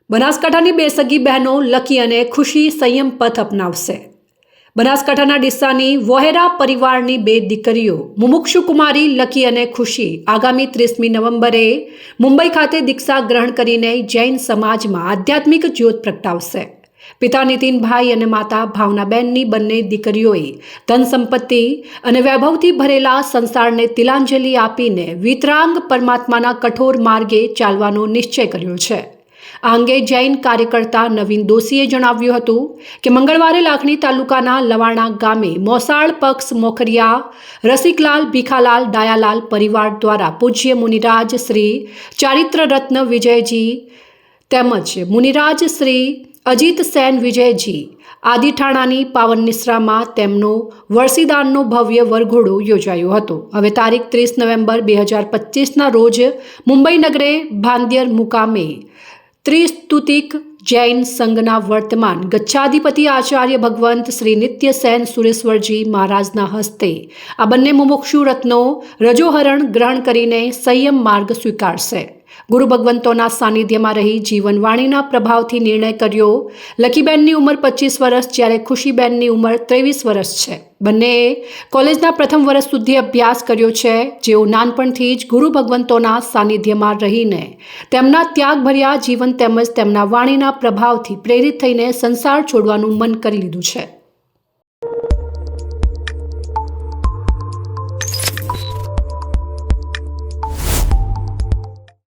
બનાસકાંઠાની બે સગી બહેનો લકી અને ખુશી સંયમ પથ અપનાવશે। બનાસકાંઠાના ડીસાની વોહેરા પરિવારની બે દીકરીઓ મુમુક્ષુ કુમારી લકી અને ખુશી આગામી 30મી નવેમ્બરે મુંબઈ ખાતે દીક્ષા ગ્રહણ કરીને જૈન સમાજમાં આધ્યાત્મિક જ્યોત પ્રગટાવશે। પિતા નીતિનભાઈ અને માતા ભાવનાબેનની બંને દીકરીઓએ ધન સંપત્તિ અને વૈભવથી ભરેલા સંસારને તિલાંજલિ આપીને વિતરાંગ પરમાત્માના કઠોર માર્ગે ચાલવાનો નિશ્ચય કર્યો છે। આ અંગે જૈન કાર્યકર્તા નવીન દોશીએ જણાવ્યું હતું કે મંગળવારે લાખણી તાલુકાના લવાણા ગામે મોસાળ પક્ષ મોખરિયા રસિકલાલ ભીખાલાલ ડાયાલાલ પરિવાર દ્વારા પૂજ્ય મુનિરાજ શ્રી ચારિત્ર રત્ન વિજયજી તેમજ મુનિરાજ શ્રી અજીત સેન વિજયજી આદિઠાણાની પાવન નિશ્રામાં તેમનો વર્ષીદાનનો ભવ્ય વરઘોડો યોજાયો હતો। હવે તારીખ 30 નવેમ્બર 2025ના રોજ મુંબઈ નગરે ભાંદ્યર મુકામે ત્રિસ્તુતિક જૈન સંઘના વર્તમાન ગચ્છાધિપતિ આચાર્ય ભગવંત શ્રી નિત્યસેન સુરેશ્વરજી મહારાજના હસ્તે આ બંને મુમુક્ષુ રત્નો રજોહરણ ગ્રહણ કરીને સંયમ માર્ગ સ્વીકારશે। ગુરુ ભગવંતોના સાનિધ્યમાં રહી જીવનવાણીના પ્રભાવથી નિર્ણય કર્યો। લકીબેનની ઉંમર 25 વર્ષ જ્યારે ખુશીબેનની ઉંમર 23 વર્ષ છે। બંનેએ કોલેજના પ્રથમ વર્ષ સુધી અભ્યાસ કર્યો છે। જેઓ નાનપણથી જ ગુરુ ભગવંતોના સાનિધ્યમાં રહીને તેમના ત્યાગભર્યા જીવન તેમજ તેમના વાણીના પ્રભાવથી પ્રેરિત થઈને સંસાર છોડવાનું મન કરી લીધું છે।